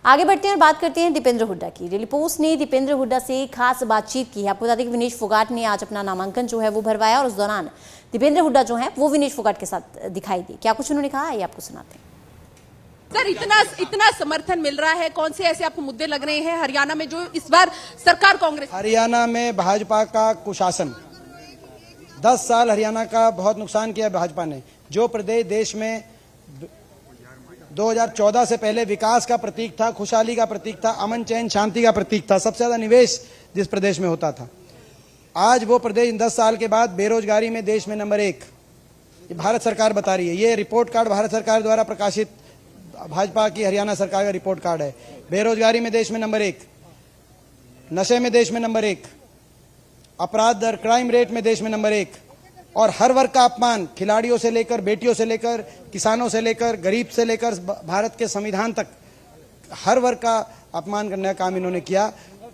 आगे बढ़ते हैं और बात करते हैं दीपेंद्र हुड्डा की। डेली पोस्ट ने दीपेंद्र हुड्डा से खास बातचीत की है। आपको बता दें कि विनेश फोगाट ने आज अपना नामांकन जो है वो भरवाया और उस दौरान दीपेंद्र हुड्डा जो है वो विनेश फोगाट के साथ दिखाई दिए। क्या कुछ उन्होंने कहा, ये आपको सुनाते हैं। सर, इतना समर्थन मिल रहा है, कौन से ऐसे आपको मुद्दे लग रहे हैं हरियाणा में जो इस बार सरकार कांग्रेस? हरियाणा में भाजपा का कुशासन 10 साल हरियाणा का बहुत नुकसान किया भाजपा ने। जो प्रदेश देश में 2014 से पहले विकास का प्रतीक था, खुशहाली का प्रतीक था, अमन चैन शांति का प्रतीक था, सबसे ज्यादा निवेश जिस प्रदेश में होता था, आज वो प्रदेश 10 साल के बाद बेरोजगारी में देश में नंबर 1, ये भारत सरकार बता रही है। ये रिपोर्ट कार्ड भारत सरकार द्वारा प्रकाशित भाजपा की हरियाणा सरकार का रिपोर्ट कार्ड है। बेरोजगारी में देश में नंबर 1, नशे में देश में नंबर 1, अपराध दर क्राइम रेट में देश में नंबर 1, और हर वर्ग का अपमान, खिलाड़ियों से लेकर बेटियों से लेकर किसानों से लेकर गरीब से लेकर भारत के संविधान तक हर वर्ग का अपमान करने का काम इन्होंने किया।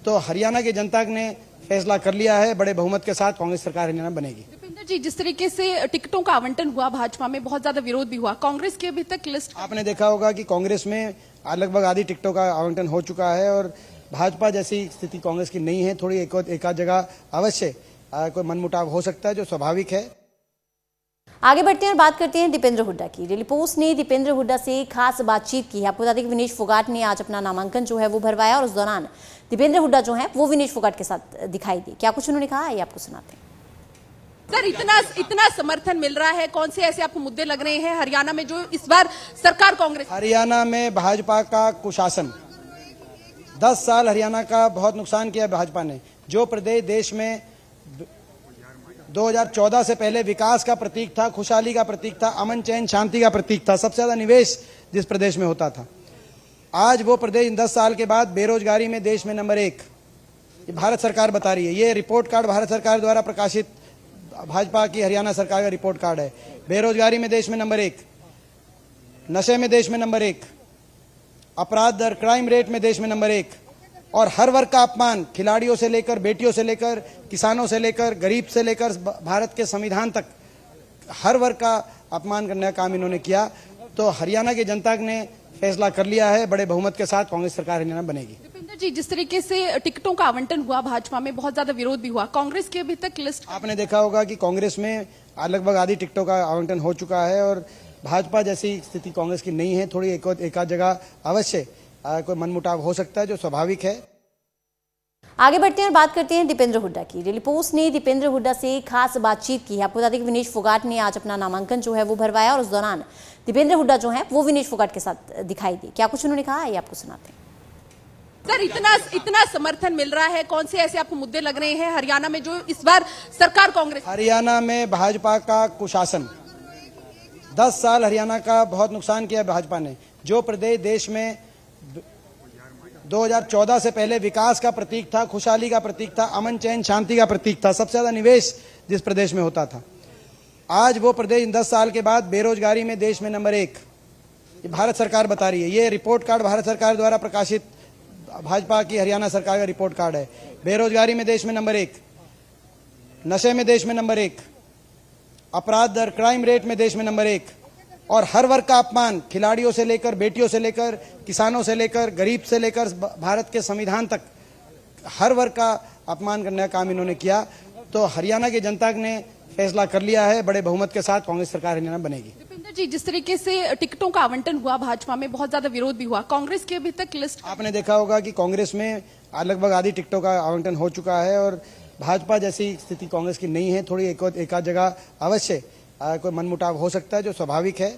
तो हरियाणा की जनता ने फैसला कर लिया है, बड़े बहुमत के साथ कांग्रेस सरकार हरियाणा बनेगी। दीपेंद्र जी, जिस तरीके से टिकटों का आवंटन हुआ, भाजपा में बहुत ज्यादा विरोध भी हुआ, कांग्रेस की अभी तक लिस्ट? आपने देखा होगा कि कांग्रेस में लगभग आधी टिकटों का आवंटन हो चुका है और भाजपा जैसी स्थिति कांग्रेस की नहीं है। थोड़ी एक आध जगह अवश्य कोई मनमुटाव हो सकता है, जो स्वाभाविक है। आगे बढ़ते हैं और बात करते हैं दीपेंद्र हुड्डा की। डेली पोस्ट ने दीपेंद्र हुड्डा से खास बातचीत की है। आपको बता दें कि विनेश फोगाट ने आज अपना नामांकन जो है वो भरवाया और उस दौरान दीपेंद्र हुड्डा जो है वो विनेश फोगाट के साथ दिखाई दिए। क्या कुछ उन्होंने कहा, ये आपको सुनाते हैं। सर, इतना समर्थन मिल रहा है, कौन से ऐसे आपको मुद्दे लग रहे हैं हरियाणा में जो इस बार सरकार कांग्रेस? हरियाणा में भाजपा का कुशासन 10 साल हरियाणा का बहुत नुकसान किया भाजपा ने। जो प्रदेश देश में 2014 से पहले विकास का प्रतीक था, खुशहाली का प्रतीक था, अमन चैन शांति का प्रतीक था, सबसे ज्यादा निवेश जिस प्रदेश में होता था, आज वो प्रदेश 10 साल के बाद बेरोजगारी में देश में नंबर 1, ये भारत सरकार बता रही है। ये रिपोर्ट कार्ड भारत सरकार द्वारा प्रकाशित भाजपा की हरियाणा सरकार का रिपोर्ट कार्ड है। बेरोजगारी में देश में नंबर 1, नशे में देश में नंबर 1, अपराध दर क्राइम रेट में देश में नंबर 1, और हर वर्ग का अपमान, खिलाड़ियों से लेकर बेटियों से लेकर किसानों से लेकर गरीब से लेकर भारत के संविधान तक हर वर्ग का अपमान करने का काम इन्होंने किया। तो हरियाणा की जनता ने फैसला कर लिया है, बड़े बहुमत के साथ कांग्रेस सरकार हरियाणा बनेगी। दीपेंद्र जी, जिस तरीके से टिकटों का आवंटन हुआ, भाजपा में बहुत ज्यादा विरोध भी हुआ, कांग्रेस की अभी तक लिस्ट? आपने देखा होगा कि कांग्रेस में लगभग आधी टिकटों का आवंटन हो चुका है और भाजपा जैसी स्थिति कांग्रेस की नहीं है। थोड़ी एक आध जगह अवश्य कोई मनमुटाव हो सकता है, जो स्वाभाविक है। आगे बढ़ते हैं और बात करते हैं दीपेंद्र हुड्डा की। डेली पोस्ट ने दीपेंद्र हुड्डा से खास बातचीत की है। आपको बता दें कि विनेश फोगाट ने आज अपना नामांकन जो है वो भरवाया और उस दौरान दीपेंद्र हुड्डा जो है वो विनेश फोगाट के साथ दिखाई दिए। क्या कुछ उन्होंने कहा, ये आपको सुनाते हैं। सर, इतना समर्थन मिल रहा है, कौन से ऐसे आपको मुद्दे लग रहे हैं हरियाणा में जो इस बार सरकार कांग्रेस? हरियाणा में भाजपा का कुशासन 10 साल हरियाणा का बहुत नुकसान किया भाजपा ने। जो प्रदेश देश में 2014 से पहले विकास का प्रतीक था, खुशहाली का प्रतीक था, अमन चैन शांति का प्रतीक था, सबसे ज्यादा निवेश जिस प्रदेश में होता था, आज वो प्रदेश 10 साल के बाद बेरोजगारी में देश में नंबर 1, ये भारत सरकार बता रही है। ये रिपोर्ट कार्ड भारत सरकार द्वारा प्रकाशित भाजपा की हरियाणा सरकार का रिपोर्ट कार्ड है। बेरोजगारी में देश में नंबर 1, नशे में देश में नंबर 1, अपराध दर क्राइम रेट में देश में नंबर 1, और हर वर्ग का अपमान, खिलाड़ियों से लेकर बेटियों से लेकर किसानों से लेकर गरीब से लेकर भारत के संविधान तक हर वर्ग का अपमान करने का काम इन्होंने किया। तो हरियाणा की जनता ने फैसला कर लिया है, बड़े बहुमत के साथ कांग्रेस सरकार हरियाणा बनेगी। दीपेंद्र जी, जिस तरीके से टिकटों का आवंटन हुआ, भाजपा में बहुत ज्यादा विरोध भी हुआ, कांग्रेस की अभी तक लिस्ट? आपने देखा होगा कि कांग्रेस में लगभग आधी टिकटों का आवंटन हो चुका है और भाजपा जैसी स्थिति कांग्रेस की नहीं है। थोड़ी एक आध जगह अवश्य कोई मनमुटाव हो सकता है, जो स्वाभाविक है।